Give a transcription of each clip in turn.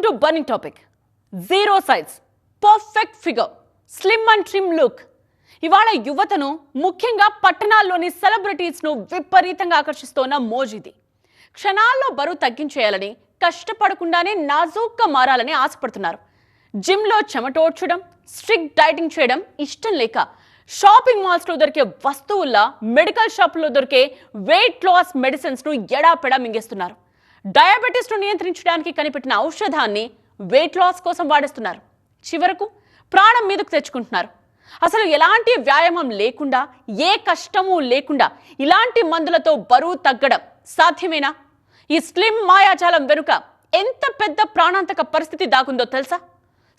to burning topic. Zero size, perfect figure, slim and trim look. ఇవాళ యువతను ముఖ్యంగా పట్టణాల్లోని celebrities ను విపరీతంగా ఆకర్షిస్తోన్న మోజిది. క్షణాల్లో బరువు తగ్గించేయాలని కష్టపడకుండానే నాజూక్గా మారాలని ఆశపడుతున్నారు. జిమ్ లో చెమటోడ్చడం, స్ట్రిక్ట్ డైటింగ్ చేయడం ఇష్టం లేక షాపింగ్ మాల్స్ లో దొరికే వస్తువుల్లా మెడికల్ షాపుల్లో దొరికే వెయిట్ లాస్ మెడిసిన్స్ ను ఎడాపెడా మింగేస్తున్నారు. డయాబెటీస్ ను నియంత్రించడానికి కనిపెట్టిన ఔషధాన్ని వెయిట్ లాస్ కోసం వాడేస్తున్నారు. చివరకు ప్రాణం మీదకు తెచ్చుకుంటున్నారు. అసలు ఎలాంటి వ్యాయామం లేకుండా, ఏ కష్టమూ లేకుండా ఇలాంటి మందులతో బరువు తగ్గడం సాధ్యమేనా? ఈ స్లిమ్ మాయాజాలం వెనుక ఎంత పెద్ద ప్రాణాంతక పరిస్థితి దాగుందో తెలుసా?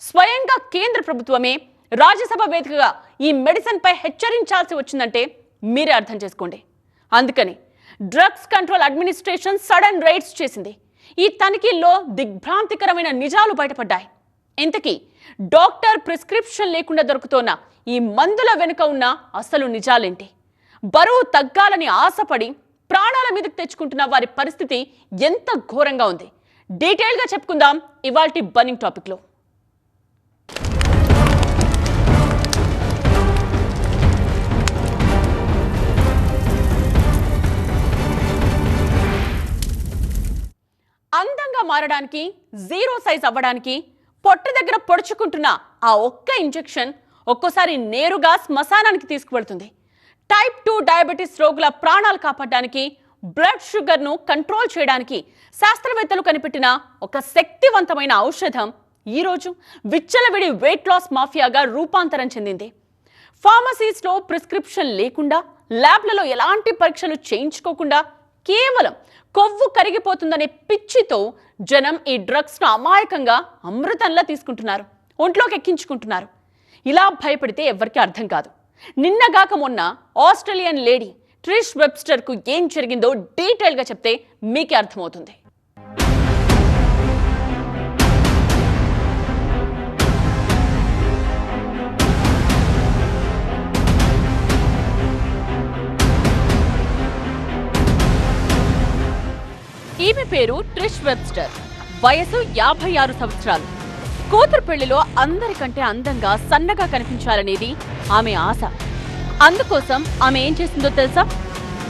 స్వయంగా కేంద్ర ప్రభుత్వమే రాజ్యసభ వేదికగా ఈ మెడిసిన్ పై హెచ్చరించాల్సి వచ్చిందంటే మీరే అర్థం చేసుకోండి. అందుకని drugs control administration sudden rides చేసింది. ఈ తనిఖీల్లో దిగ్భ్రాంతికరమైన నిజాలు బయటపడ్డాయి. ఇంతకీ డాక్టర్ ప్రిస్క్రిప్షన్ లేకుండా దొరుకుతోన్న ఈ మందుల వెనుక ఉన్న అసలు నిజాలేంటి? బరువు తగ్గాలని ఆశపడి ప్రాణాల మీదకు తెచ్చుకుంటున్న వారి పరిస్థితి ఎంత ఘోరంగా ఉంది? డీటెయిల్గా చెప్పుకుందాం ఇవాల్టి బర్నింగ్ టాపిక్లో. అందంగా మారడానికి, జీరో సైజ్ అవ్వడానికి పొట్ట దగ్గర పొడుచుకుంటున్న ఆ ఒక్క ఇంజెక్షన్ ఒక్కోసారి నేరుగా శ్మశానానికి తీసుకువెళ్తుంది. టైప్ 2 డయాబెటీస్ రోగుల ప్రాణాలు కాపాడడానికి, బ్లడ్ షుగర్ను కంట్రోల్ చేయడానికి శాస్త్రవేత్తలు కనిపెట్టిన ఒక శక్తివంతమైన ఔషధం ఈరోజు విచ్చలవిడి వెయిట్ లాస్ మాఫియాగా రూపాంతరం చెందింది. ఫార్మసీస్లో ప్రిస్క్రిప్షన్ లేకుండా, ల్యాబ్లలో ఎలాంటి పరీక్షలు చేయించుకోకుండా కేవలం కొవ్వు కరిగిపోతుందనే పిచ్చితో జనం ఈ డ్రగ్స్ను అమాయకంగా అమృతంలా తీసుకుంటున్నారు, ఒంట్లోకి ఎక్కించుకుంటున్నారు. ఇలా భయపడితే ఎవరికి అర్థం కాదు. నిన్నగాక మొన్న ఆస్ట్రేలియన్ లేడీ ట్రిష్ వెబ్స్టర్కు ఏం జరిగిందో డీటెయిల్గా చెప్తే మీకే అర్థమవుతుంది. ఈమె పేరు ట్రిష్ వెబ్స్టర్. వయసు 56 సంవత్సరాలు. కూతురు పెళ్లిలో అందరికంటే అందంగా, సన్నగా కనిపించాలనేది ఆమె ఆశ. అందుకోసం ఆమె ఏం చేసిందో తెలుసా?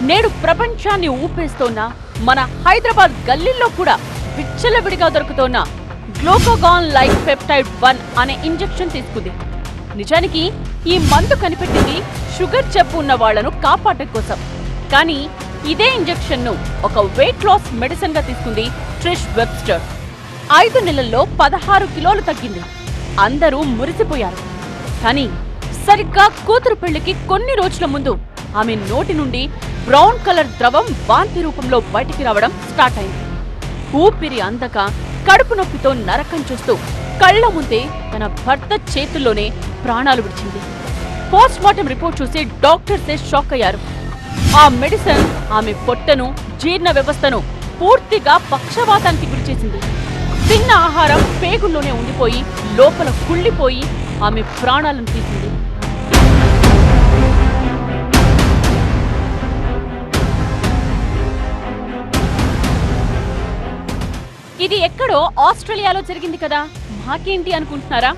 నేడు ప్రపంచాన్ని ఊపేస్తోన్న మన హైదరాబాద్ గల్లీల్లో కూడా విచ్చలవిడిగా దొరుకుతోన్న గ్లూకాగాన్ లైక్ పెప్టైడ్ 1 అనే ఇంజెక్షన్ తీసుకుంది. నిజానికి ఈ మందు కనిపెట్టింది షుగర్ జబ్బు ఉన్న వాళ్లను కాపాడటం కోసం. కానీ ఇదే ఇంజెక్షన్ ను ఒక వెయిట్ లాస్ మెడిసిన్ గా తీసుకుంది ట్రిష్ వెబ్స్టర్. 5 నెలల్లో 16 కిలోలు తగ్గింది. అందరూ మురిసిపోయారు. కానీ సరిగ్గా కూతురు పెళ్లికి కొన్ని రోజుల ముందు ఆమె నోటి నుండి బ్రౌన్ కలర్ ద్రవం వాంతి రూపంలో బయటికి రావడం స్టార్ట్ అయింది. ఊపిరి అందక కడుపు నొప్పితో నరకం చూస్తూ కళ్ల ముందే తన భర్త చేతుల్లోనే ప్రాణాలు విడిచింది. పోస్ట్ మార్టం రిపోర్ట్ చూసి డాక్టర్సే షాక్ అయ్యారు. ఆ మెడిసిన్ ఆమె పొట్టను, జీర్ణ వ్యవస్థను పూర్తిగా పక్షవాతానికి గురిచేసింది. తిన్న ఆహారం పేగుల్లోనే ఉండిపోయి లోపల కుళ్ళిపోయి ఆమె ప్రాణాలను తీసింది. ఇది ఎక్కడో ఆస్ట్రేలియాలో జరిగింది కదా, మాకేంటి అనుకుంటున్నారా?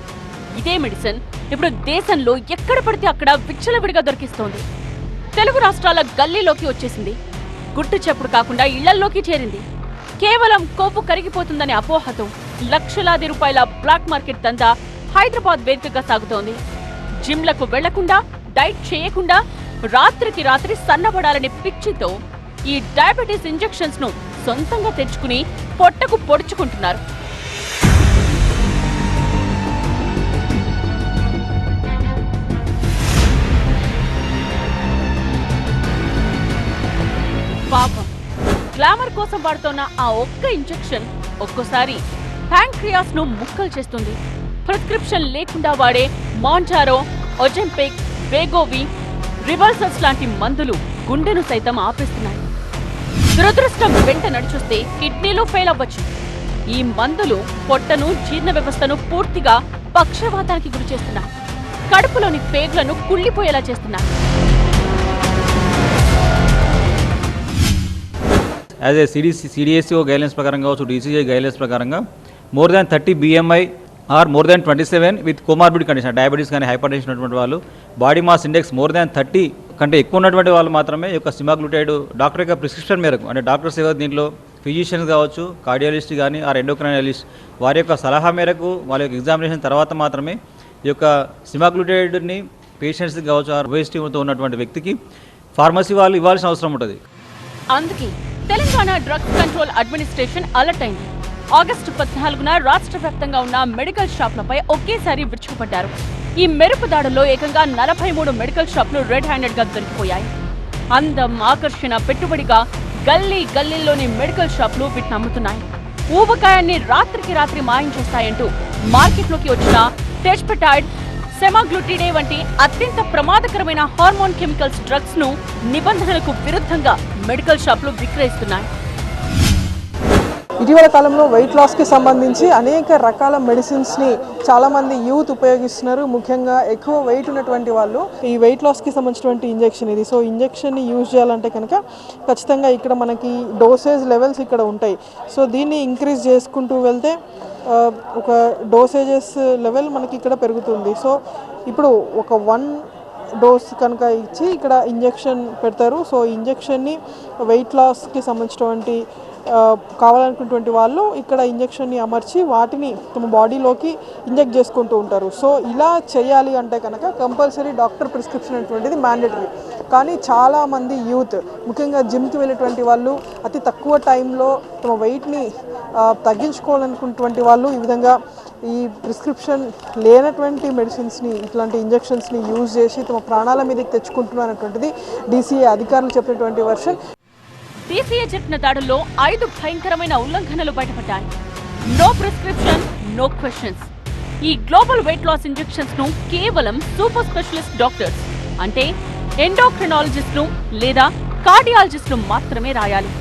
ఇదే మెడిసిన్ ఇప్పుడు దేశంలో ఎక్కడ పడితే అక్కడ విచ్చలవిడిగా దొరికిస్తోంది. తెలుగు రాష్ట్రాల గల్లీలోకి వచ్చేసింది. గుట్టు చెప్పుడు కాకుండా ఇళ్లల్లోకి చేరింది. కేవలం కొవ్వు కరిగిపోతుందనే అపోహతో లక్షలాది రూపాయల బ్లాక్ మార్కెట్ దందా హైదరాబాద్ వేదికగా సాగుతోంది. జిమ్లకు వెళ్లకుండా, డైట్ చేయకుండా రాత్రికి రాత్రి సన్నబడాలనే పిచ్చితో ఈ డయాబెటీస్ ఇంజెక్షన్స్ ను సొంతంగా తెచ్చుకుని పొట్టకు పొడుచుకుంటున్నారు. పాపం, గ్లామర్ కోసం వాడుతున్న ఆ ఒక్క ఇంజెక్షన్ ఒక్కోసారి ప్యాంక్రియాస్ ను ముక్కలు చేస్తుంది. ప్రిస్క్రిప్షన్ లేకుండా వాడే మాంజారో, ఒజెంపిక్, వేగోవి, రివర్సల్స్ లాంటి మందులు గుండెను సైతం ఆపేస్తున్నాయి. దురదృష్టం వెంట నడిచొస్తే కిడ్నీలో ఫెయిల్ అవ్వచ్చు. ఈ మందులు పొట్టను, జీర్ణ వ్యవస్థను పూర్తిగా పక్షవాతానికి గురి చేస్తున్నాయి. కడుపులోని పేగులను కుళ్ళిపోయేలా చేస్తున్నాయి. యాజ్ ఏ సిడిఎస్సి గైడ్లైన్స్ ప్రకారం కావచ్చు, డీసీజీ గైడ్లైన్స్ ప్రకారంగా more than 30 BMI or more than 27 with comorbid condition, diabetes కానీ హైపర్ టెన్షన్ ఉన్నటువంటి వాళ్ళు, body mass index more than 30 కంటే ఎక్కువ ఉన్నటువంటి వాళ్ళు మాత్రమే ఈ యొక్క సిమాగ్లూటైడ్ డాక్టర్ యొక్క ప్రిస్క్రిప్షన్ మేరకు, అంటే డాక్టర్స్ ఎవరు దీంట్లో ఫిజిషియన్స్ కావచ్చు, కార్డియాలజిస్ట్ కానీ ఆర్ ఎండోక్రైనాలజిస్ట్ వారి యొక్క సలహా మేరకు వాళ్ళ యొక్క ఎగ్జామినేషన్ తర్వాత మాత్రమే ఈ యొక్క సిమాగ్లూటైడ్ని పేషెంట్స్కి కావచ్చు ఆర్ ఒబేసిటీతో ఉన్నటువంటి వ్యక్తికి ఫార్మసీ వాళ్ళు ఇవ్వాల్సిన అవసరం ఉంటుంది. అందుకే Telangana drugs control administration alert అయింది. ఆగస్టు 14న రాష్ట్ర వ్యాప్తంగా ఉన్న మెడికల్ షాపులపై ఒకేసారి విరుచుకుపడ్డారు. ఈ మెరుపు దాడుల్లో ఏకంగా 43 మెడికల్ షాపులు రెడ్ హ్యాండెడ్ గా దొరికిపోయాయి. అందం, ఆకర్షణ పెట్టుబడిగా గల్లీ గల్లీల్లోని మెడికల్ షాపులు వీటిని అమ్ముతున్నాయి. ఊబకాయాన్ని రాత్రికి రాత్రి మాయం చేస్తాయంటూ మార్కెట్లోకి వచ్చిన టెజ్పెటైడ్, సెమాగ్లూటిడే వంటి అత్యంత ప్రమాదకరమైన హార్మోన్ కెమికల్స్ డ్రగ్స్ ను నిబంధనలకు విరుద్ధంగా మెడికల్ షాపులు విక్రయిస్తున్నాయి. ఇటీవల కాలంలో వెయిట్ లాస్కి సంబంధించి అనేక రకాల మెడిసిన్స్ని చాలామంది యూత్ ఉపయోగిస్తున్నారు. ముఖ్యంగా ఎక్కువ వెయిట్ ఉన్నటువంటి వాళ్ళు ఈ వెయిట్ లాస్కి సంబంధించినటువంటి ఇంజెక్షన్ ఇది. సో ఇంజెక్షన్ని యూజ్ చేయాలంటే కనుక ఖచ్చితంగా ఇక్కడ మనకి డోసేజ్ లెవెల్స్ ఇక్కడ ఉంటాయి. సో దీన్ని ఇంక్రీజ్ చేసుకుంటూ వెళ్తే ఒక డోసేజెస్ లెవెల్ మనకి ఇక్కడ పెరుగుతుంది. సో ఇప్పుడు ఒక 1 డోస్ కనుక ఇచ్చి ఇక్కడ ఇంజెక్షన్ పెడతారు. సో ఇంజెక్షన్ని వెయిట్ లాస్కి సంబంధించినటువంటి కావాలనుకున్నటువంటి వాళ్ళు ఇక్కడ ఇంజెక్షన్ని అమర్చి వాటిని తమ బాడీలోకి ఇంజెక్ట్ చేసుకుంటూ ఉంటారు. సో ఇలా చేయాలి అంటే కనుక కంపల్సరీ డాక్టర్ ప్రిస్క్రిప్షన్ అనేటువంటిది మ్యాండేటరీ. కానీ చాలామంది యూత్ ముఖ్యంగా జిమ్కి వెళ్ళేటువంటి వాళ్ళు అతి తక్కువ టైంలో తమ వెయిట్ని తగ్గించుకోవాలనుకున్నటువంటి వాళ్ళు ఈ విధంగా ఈ ప్రిస్క్రిప్షన్ లేనటువంటి మెడిసిన్స్ని, ఇట్లాంటి ఇంజెక్షన్స్ని యూజ్ చేసి తమ ప్రాణాల మీదకి తెచ్చుకుంటున్నారు అనేటువంటిది DCA అధికారులు చెప్పినటువంటి వర్షన్. DCA జరిపిన దాడుల్లో 5 భయంకరమైన ఉల్లంఘనలు బయటపడ్డాయి. No prescription, no questions. ఈ గ్లోబల్ వెయిట్ లాస్ ఇంజెక్షన్స్ ను కేవలం సూపర్ స్పెషలిస్ట్ డాక్టర్స్ అంటే ఎండోక్రినాలజిస్టులు లేదా కార్డియాలజిస్టులు మాత్రమే రాయాలి.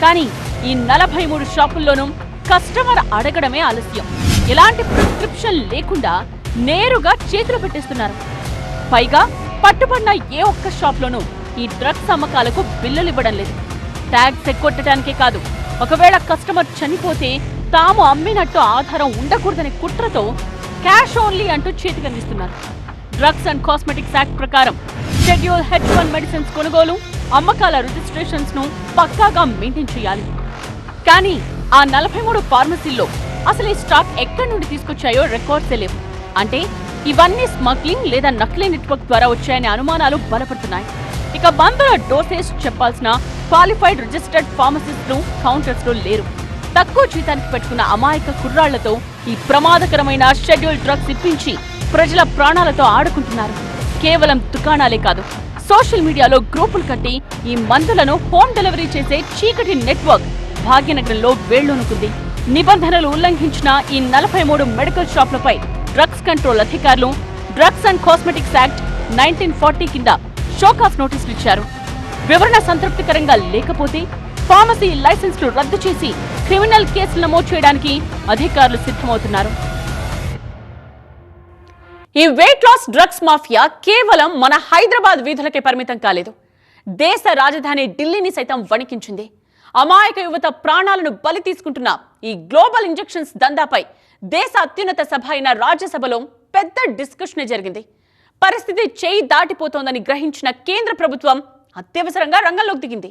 కానీ ఈ 43 షాపుల్లోనూ కస్టమర్ అడగడమే ఆలస్యం. ఎలాంటి ప్రిస్క్రిప్షన్ లేకుండా నేరుగా చేతులు పెట్టేస్తున్నారు. పైగా పట్టుబడిన ఏ ఒక్క షాప్లోనూ ఈ డ్రగ్స్ అమ్మకాలకు బిల్లులు ఇవ్వడం లేదు. ట్యాక్స్ ఎక్కొట్టడానికే కాదు, ఒకవేళ కస్టమర్ చనిపోతే తాము అమ్మినట్టు ఆధారం ఉండకూడదనే కుట్రతో క్యాష్ ఓన్లీ అంటూ చేతికందిస్తున్నారు. డ్రగ్స్ అండ్ కాస్మెటిక్స్ యాక్ట్ ప్రకారం షెడ్యూల్ H1 మెడిసిన్స్ కొనుగోలు, అమ్మకాల రిజిస్ట్రేషన్స్ ను పక్కాగా మెయింటైన్ చేయాలి. కానీ ఆ 43 ఫార్మసీల్లో అసలు ఈ స్టాక్ ఎక్కడి నుండి తీసుకొచ్చాయో రికార్డ్సే లేవు. అంటే ఇవన్నీ స్మగ్లింగ్ లేదా నకిలీ నెట్వర్క్ ద్వారా వచ్చాయనే అనుమానాలు బలపడుతున్నాయి. ఇక మందుల డోసేజ్ చెప్పాల్సిన క్వాలిఫైడ్ రిజిస్టర్డ్ ఫార్మసిస్టులు, కౌంటర్స్లు లేరు. తక్కువ జీతానికి పెట్టుకున్న అమాయక కుర్రాళ్లతో ఈ ప్రమాదకరమైన షెడ్యూల్ డ్రగ్స్ ఇప్పించి ప్రజల ప్రాణాలతో ఆడుకుంటున్నారు. కేవలం దుకాణాలే కాదు, సోషల్ మీడియాలో గ్రూపులు కట్టి ఈ మందులను హోమ్ డెలివరీ చేసే చీకటి నెట్వర్క్ భాగ్యనగరంలో వేళ్లూనుకుంది. నిబంధనలు ఉల్లంఘించిన ఈ 43 మెడికల్ షాపులపై డ్రగ్స్ కంట్రోల్ అధికారులు డ్రగ్స్ అండ్ కాస్మెటిక్స్ యాక్ట్ 1940 కింద షోకాస్ నోటీసులు ఇచ్చారు. వివరణ సంతృప్తికరంగా లేకపోతే ఫార్మసీ లైసెన్స్లు రద్దు చేసి క్రిమినల్ కేసులు నమోదు చేయడానికి అధికారులు సిద్ధమవుతున్నారు. ఈ వెయిట్ లాస్ డ్రగ్స్ మాఫియా కేవలం మన హైదరాబాద్ వీధులకే పరిమితం కాలేదు. దేశ రాజధాని ఢిల్లీని సైతం వణికించింది. అమాయక యువత ప్రాణాలను బలి తీసుకుంటున్న ఈ గ్లోబల్ ఇంజెక్షన్స్ దందాపై దేశ అత్యున్నత సభ అయిన రాజ్యసభలో పెద్ద డిస్కషన్ జరిగింది. పరిస్థితి చేయి దాటిపోతోందని గ్రహించిన కేంద్ర ప్రభుత్వం అత్యవసరంగా రంగంలోకి దిగింది.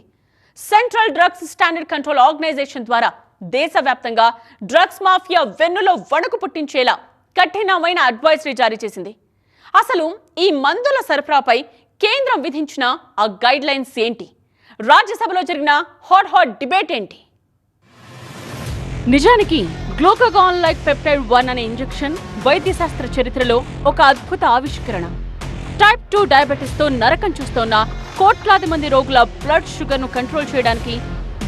Central drugs standard control organisation ద్వారా దేశవ్యాప్తంగా డ్రగ్స్ మాఫియా వెన్నులో వణుకు పుట్టించేలా కఠినమైన అడ్వైజరీ జారీ చేసింది. అసలు ఈ మందుల సరఫరాపై కేంద్రం విధించిన ఆ గైడ్ లైన్స్ ఏంటి? రాజ్యసభలో జరిగిన హాట్ డిబేట్ ఏంటి? నిజానికి గ్లూకాగాన్ లైక్ పెప్టైడ్ 1 అనే ఇంజెక్షన్ వైద్యశాస్త్ర చరిత్రలో ఒక అద్భుత ఆవిష్కరణ. టైప్ 2 డయాబెటిస్ తో నరకం చూస్తోన్న కోట్లాది మంది రోగుల బ్లడ్ షుగర్ ను కంట్రోల్ చేయడానికి,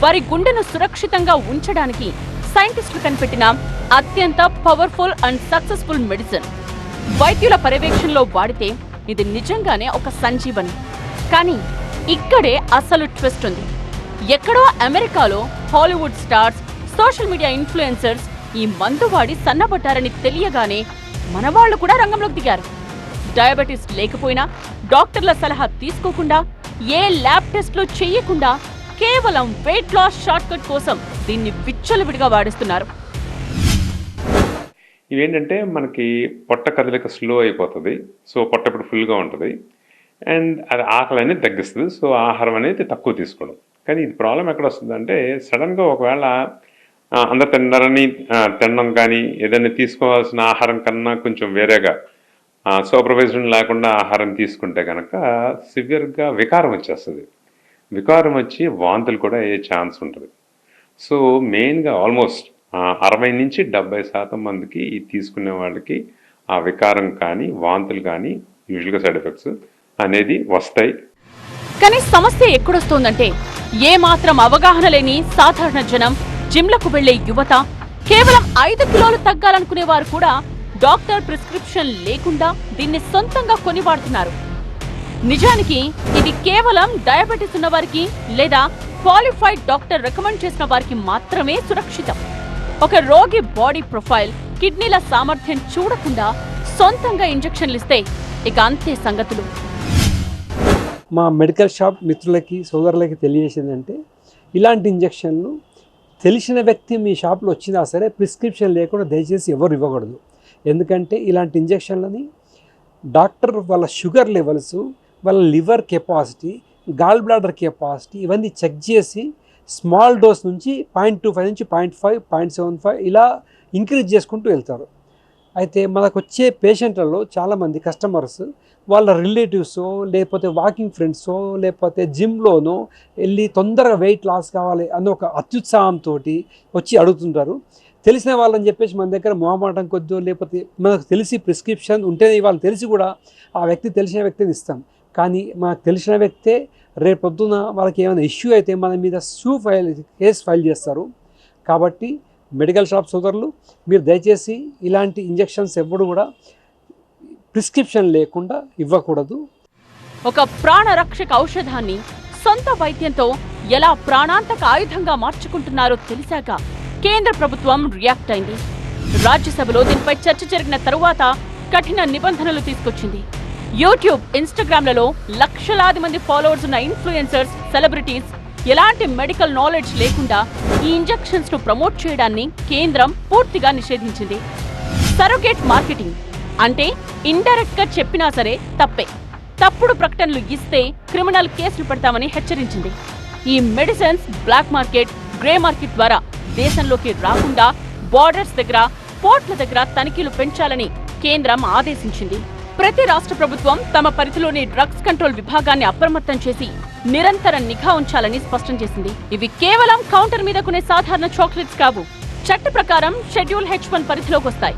వారి గుండెను సురక్షితంగా ఉంచడానికి సైంటిస్టులు కనిపెట్టిన అత్యంత పవర్ఫుల్ అండ్ సక్సెస్ఫుల్ మెడిసిన్. వైద్యుల పర్యవేక్షణలో వాడితే ఇది నిజంగానే ఒక సంజీవని. కానీ ఇక్కడే అసలు ట్విస్ట్ ఉంది. ఎక్కడో అమెరికాలో Hollywood stars, social media influencers ఈ మందు వాడి సన్నబడ్డారని తెలియగానే మన వాళ్ళు కూడా రంగంలోకి దిగారు. డయాబెటీస్ లేకపోయినా, డాక్టర్ల సలహా తీసుకోకుండా, ఏ ల్యాబ్ టెస్ట్లు చేయకుండా కేవలం వెయిట్ లాస్ షార్ట్ కట్ కోసం దీన్ని విచ్చలవిడిగా వాడిస్తున్నారు. ఇవేంటంటే మనకి పొట్ట కదలిక స్లో అయిపోతుంది. సో పొట్ట ఇప్పుడు ఫుల్గా ఉంటుంది అండ్ అది ఆకలి అనేది తగ్గిస్తుంది. సో ఆహారం అనేది తక్కువ తీసుకోవడం. కానీ ఇది ప్రాబ్లం ఎక్కడ వస్తుందంటే సడన్గా ఒకవేళ అందరు తిన్నారని తినడం కానీ ఏదైనా తీసుకోవాల్సిన ఆహారం కన్నా కొంచెం వేరేగా సూపర్వైజన్ లేకుండా ఆహారం తీసుకుంటే కనుక సివియర్గా వికారం వచ్చేస్తుంది. వికారం వచ్చి వాంతులు కూడా అయ్యే ఛాన్స్ ఉంటుంది. సో మెయిన్గా ఆల్మోస్ట్ 60 నుంచి 70% మందికి ఈ తీసుకునే వాళ్ళకి ఆ వికారం కానీ వాంతులు కానీ యూజువల్గా సైడ్ ఎఫెక్ట్స్ అనేది వస్తాయి. కానీ సమస్య ఎక్కడొస్తోందంటే ఏ మాత్రం అవగాహన లేని సాధారణ జనం, జిమ్లకు వెళ్లే యువత, కేవలం 5 కిలోలు తగ్గాలనుకునే వారు కూడా డాక్టర్ ప్రిస్క్రిప్షన్ లేకుండా దీన్ని సొంతంగా కొని వాడుతున్నారు. నిజానికి ఇది కేవలం డయాబెటిస్ ఉన్న వారికి లేదా క్వాలిఫైడ్ డాక్టర్ రికమెండ్ చేసిన వారికి మాత్రమే సురక్షితం. ఒక రోగి బాడీ ప్రొఫైల్, కిడ్నీల సామర్థ్యం చూడకుండా సొంతంగా ఇంజెక్షన్లు ఇస్తే ఇక అంతే సంగతులు. మా మెడికల్ షాప్ మిత్రులకి సోదరులకి తెలియజేసిందంటే ఇలాంటి ఇంజెక్షన్లు తెలిసిన వ్యక్తి మీ షాప్లో వచ్చినా సరే ప్రిస్క్రిప్షన్ లేకుండా దయచేసి ఎవరు ఇవ్వకూడదు. ఎందుకంటే ఇలాంటి ఇంజెక్షన్లని డాక్టర్ వాళ్ళ షుగర్ లెవెల్స్, వాళ్ళ liver capacity, gall bladder capacity ఇవన్నీ చెక్ చేసి స్మాల్ డోస్ నుంచి 0.25 నుంచి 0.5, 0.75 ఇలా ఇంక్రీజ్ చేసుకుంటూ వెళ్తారు. అయితే మనకు వచ్చే పేషెంట్లలో చాలామంది కస్టమర్స్ వాళ్ళ రిలేటివ్సో లేకపోతే వాకింగ్ ఫ్రెండ్సో లేకపోతే జిమ్లోనో వెళ్ళి తొందరగా వెయిట్ లాస్ కావాలి అన్న ఒక అత్యుత్సాహంతో వచ్చి అడుగుతుంటారు. తెలిసిన వాళ్ళని చెప్పేసి మన దగ్గర మొహమాటం కొద్దో లేకపోతే మనకు తెలిసి ప్రిస్క్రిప్షన్ ఉంటేనే వాళ్ళని తెలిసి కూడా ఆ వ్యక్తి తెలిసిన వ్యక్తిని ఇస్తాం. కానీ మనకు తెలిసిన వ్యక్తే రేపు పొద్దున వాళ్ళకి ఏమైనా ఇష్యూ అయితే మన మీద కేసు ఫైల్ చేస్తారు. కాబట్టి మెడికల్ షాప్ సోదరులు మీరు దయచేసి ఇలాంటి ఇంజెక్షన్స్ ఎప్పుడు కూడా ప్రిస్క్రిప్షన్ లేకుండా ఇవ్వకూడదు. ఒక ప్రాణరక్షక ఔషధాన్ని సొంత వైద్యంతో ఎలా ప్రాణాంతక ఆయుధంగా మార్చుకుంటున్నారో తెలిసాక కేంద్ర ప్రభుత్వం రియాక్ట్ అయింది. రాజ్యసభలో దీనిపై చర్చ జరిగిన తరువాత కఠిన నిబంధనలు తీసుకొచ్చింది. యూట్యూబ్, ఇన్స్టాగ్రామ్లలో లక్షలాది మంది ఫాలోవర్స్ ఉన్న ఇన్ఫ్లుయెన్సర్స్, సెలబ్రిటీస్ ఎలాంటి మెడికల్ నాలెడ్జ్ లేకుండా ఈ ఇంజెక్షన్స్ ను ప్రమోట్ చేయడాన్ని కేంద్రం పూర్తిగా నిషేధించింది. సరోగేట్ మార్కెటింగ్ అంటే ఇండైరెక్ట్ గా చెప్పినా సరే తప్పే. తప్పుడు ప్రకటనలు ఇస్తే క్రిమినల్ కేసులు పెడతామని హెచ్చరించింది. ఈ medicines black market, grey market ద్వారా దేశంలోకి రాకుండా బార్డర్స్ దగ్గర, పోర్ట్ల దగ్గర తనిఖీలు పెంచాలని కేంద్రం ఆదేశించింది. ప్రతి రాష్ట్ర ప్రభుత్వం తమ పరిధిలోని డ్రగ్స్ కంట్రోల్ విభాగాన్ని అప్రమత్తం చేసి నిరంతర నిఘా ఉంచాలని స్పష్టం చేసింది. ఇవి కేవలం కౌంటర్ మీద కొనే సాధారణ చాక్లెట్స్ కావు. చట్ట ప్రకారం షెడ్యూల్ H1 పరిధిలోకి వస్తాయి.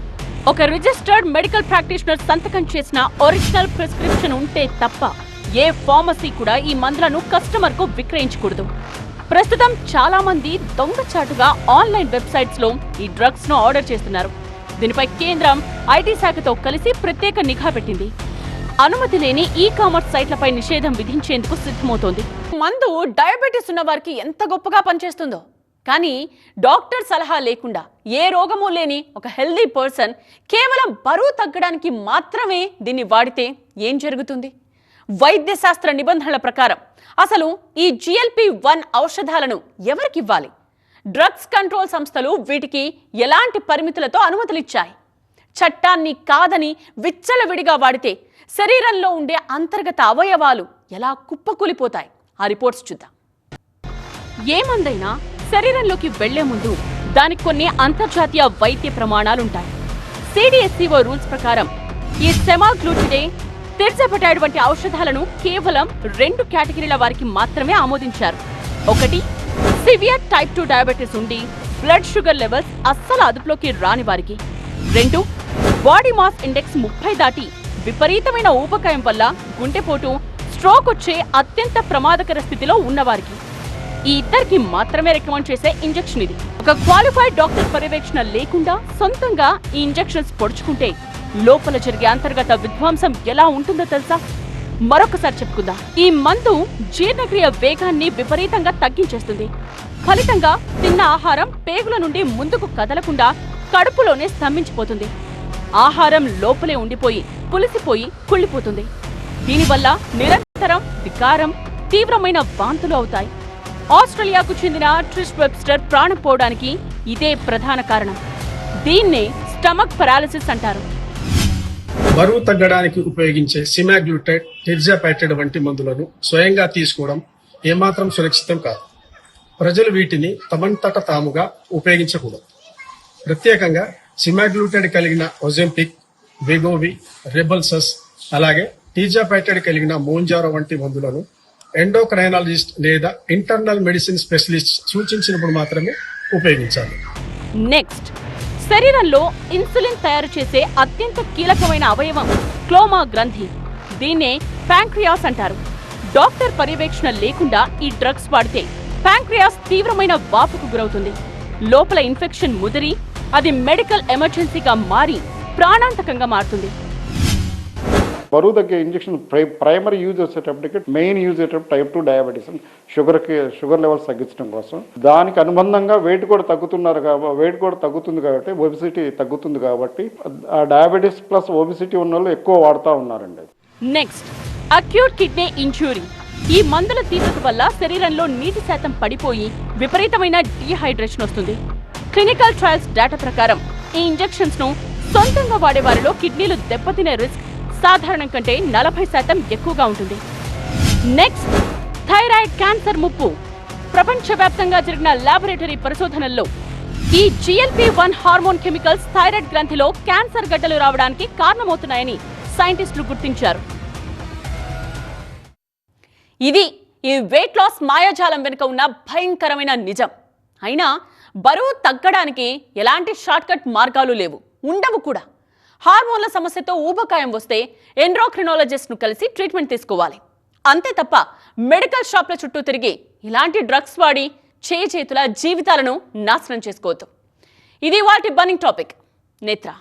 ఒక రిజిస్టర్డ్ మెడికల్ ప్రాక్టీషనర్ సంతకం చేసిన ఒరిజినల్ ప్రిస్క్రిప్షన్ ఉంటే తప్ప ఏ ఫార్మసీ కూడా ఈ మందులను కస్టమర్ కు విక్రయించకూడదు. ప్రస్తుతం చాలా మంది దొంగచాటుగా ఆన్లైన్ వెబ్సైట్స్ లో ఈ డ్రగ్స్ ను ఆర్డర్ చేస్తున్నారు. దీనిపై కేంద్రం ఐటీ శాఖతో కలిసి ప్రత్యేక నిఘా పెట్టింది. అనుమతి లేని ఈ-కామర్స్ సైట్లపై నిషేధం విధించేందుకు సిద్ధమవుతోంది. మందు డయాబెటీస్ ఉన్న వారికి ఎంత గొప్పగా పనిచేస్తుందో, కానీ డాక్టర్ సలహా లేకుండా ఏ రోగమూ లేని ఒక హెల్దీ పర్సన్ కేవలం బరువు తగ్గడానికి మాత్రమే దీన్ని వాడితే ఏం జరుగుతుంది? వైద్య శాస్త్ర నిబంధనల ప్రకారం అసలు ఈ GLP-1 ఔషధాలను ఎవరికివ్వాలి? డ్రగ్స్ కంట్రోల్ సంస్థలు వీటికి ఎలాంటి పరిమితులతో అనుమతులిచ్చాయి? చట్టాన్ని కాదని విచ్చలవిడిగా వాడితే శరీరంలో ఉండే అంతర్గత అవయవాలు ఎలా కుప్పకూలిపోతాయి? ఆ రిపోర్ట్స్ చూద్దాం. ఏ మందైనా శరీరంలోకి వెళ్లే ముందు దానికి కొన్ని అంతర్జాతీయ వైద్య ప్రమాణాలుంటాయి. CDSCO రూల్స్ ప్రకారం ఈ సెమాగ్లూటిడే, తిర్జపెటైడ్ వంటి ఔషధాలను కేవలం 2 కేటగిరీల వారికి మాత్రమే ఆమోదించారు. ఒకటి, సివియర్ టైప్ 2 డయాబెటీస్ ఉండి బ్లడ్ షుగర్ లెవెల్స్ అస్సలు అదుపులోకి రాని వారికి. 2, బాడీ మాస్ ఇండెక్స్ 30 దాటి విపరీతమైన ఊబకాయం వల్ల గుండెపోటు, స్ట్రోక్ వచ్చే అత్యంత ప్రమాదకర స్థితిలో ఉన్నవారికి. ఈ ఇద్దరికి మాత్రమే రికమెండ్ చేసే ఇంజెక్షన్ ఇది. ఒక క్వాలిఫైడ్ డాక్టర్ పర్యవేక్షణ లేకుండా సొంతంగా ఈ ఇంజెక్షన్స్ పొడుచుకుంటే లోపల జరిగే అంతర్గత విధ్వంసం ఎలా ఉంటుందో తెలుసా? మరొకసారి చెప్పుకుందాం. ఈ మందు జీర్ణక్రియ వేగాన్ని విపరీతంగా తగ్గించేస్తుంది. ఫలితంగా తిన్న ఆహారం పేగుల నుండి ముందుకు కదలకుండా కడుపులోనే స్తంభించిపోతుంది. ఆహారం లోపలే ఉండిపోయి పులిసిపోయి కుళ్ళిపోతుంది. దీనివల్ల నిరంతరం వికారం, తీవ్రమైన వాంతులు అవుతాయి. ఆస్ట్రేలియాకు చెందిన ట్రిష్ వెబ్స్టర్ ప్రాణం పోవడానికి ఇదే ప్రధాన కారణం. దీన్నే స్టమక్ పారాలిసిస్ అంటారు. బరువు తగ్గడానికి ఉపయోగించే సిమాగ్లూటైడ్, టెర్జాపైటైడ్ వంటి మందులను స్వయంగా తీసుకోవడం ఏమాత్రం సురక్షితం కాదు. ప్రజలు వీటిని తమంతట తాముగా ఉపయోగించకూడదు. ప్రత్యేకంగా సిమాగ్లూటైడ్ కలిగిన ఒజెంపిక్, వెగోవి, రెబల్సస్ అలాగే టెర్జాపైటైడ్ కలిగిన మోంజారో వంటి మందులను ఎండోక్రైనాలజిస్ట్ లేదా ఇంటర్నల్ మెడిసిన్ స్పెషలిస్ట్ సూచించినప్పుడు మాత్రమే ఉపయోగించాలి. నెక్స్ట్, శరీరంలో ఇన్సులిన్ తయారు చేసే అత్యంత కీలకమైన అవయవం క్లోమా గ్రంథి. దీన్నే ప్యాంక్రియాస్ అంటారు. డాక్టర్ పర్యవేక్షణ లేకుండా ఈ డ్రగ్స్ వాడితే ప్యాంక్రియాస్ తీవ్రమైన వాపుకు గురవుతుంది. లోపల ఇన్ఫెక్షన్ ముదిరి అది మెడికల్ ఎమర్జెన్సీగా మారి ప్రాణాంతకంగా మారుతుంది. బరువు తగ్గే ఇంజెక్షన్ ప్రైమరీ యూజ్ వచ్చేటప్పటికి మెయిన్ యూజ్ అయ్యేటప్పుడు టైప్ 2 డయాబెటీస్, షుగర్ లెవెల్స్ తగ్గించడం కోసం. దానికి అనుబంధంగా వెయిట్ కూడా తగ్గుతుంది కాబట్టి ఒబిసిటీ తగ్గుతుంది కాబట్టి ఆ డయాబెటీస్ ప్లస్ ఒబిసిటీ ఉన్న వాళ్ళు ఎక్కువ వాడుతూ ఉన్నారండి. Next, acute kidney injury. ఈ మందుల తీవ్రత వల్ల శరీరంలో నీటి శాతం పడిపోయి విపరీతమైన డీహైడ్రేషన్ వస్తుంది. క్లినికల్ ట్రయల్స్ డేటా ప్రకారం ఈ ఇంజెక్షన్స్ ను సొంతంగా వాడే వారిలో కిడ్నీలు దెబ్బతినే రిస్క్ సాధారణం కంటే 40% ఎక్కువగా ఉంటుంది. నెక్స్ట్, థైరాయిడ్ క్యాన్సర్ ముప్పు. ప్రపంచవ్యాప్తంగా జరిగిన ల్యాబొరేటరీ పరిశోధనల్లో ఈ GLP-1 హార్మోన్ కెమికల్స్ థైరాయిడ్ గ్రంథిలో క్యాన్సర్ గడ్డలు రావడానికి కారణమవుతున్నాయని సైంటిస్టులు గుర్తించారు. ఇది ఈ వెయిట్ లాస్ మాయాజాలం వెనుక ఉన్న భయంకరమైన నిజం. అయినా బరువు తగ్గడానికి ఎలాంటి షార్ట్కట్ మార్గాలు లేవు, ఉండవు కూడా. హార్మోన్ల సమస్యతో ఊబకాయం వస్తే ఎండ్రోక్రినాలజిస్ట్ను కలిసి ట్రీట్మెంట్ తీసుకోవాలి. అంతే తప్ప మెడికల్ షాప్ల చుట్టూ తిరిగి ఇలాంటి డ్రగ్స్ వాడి చేతుల జీవితాలను నాశనం చేసుకోవద్దు. ఇది వాటి బర్నింగ్ టాపిక్. నేత్ర.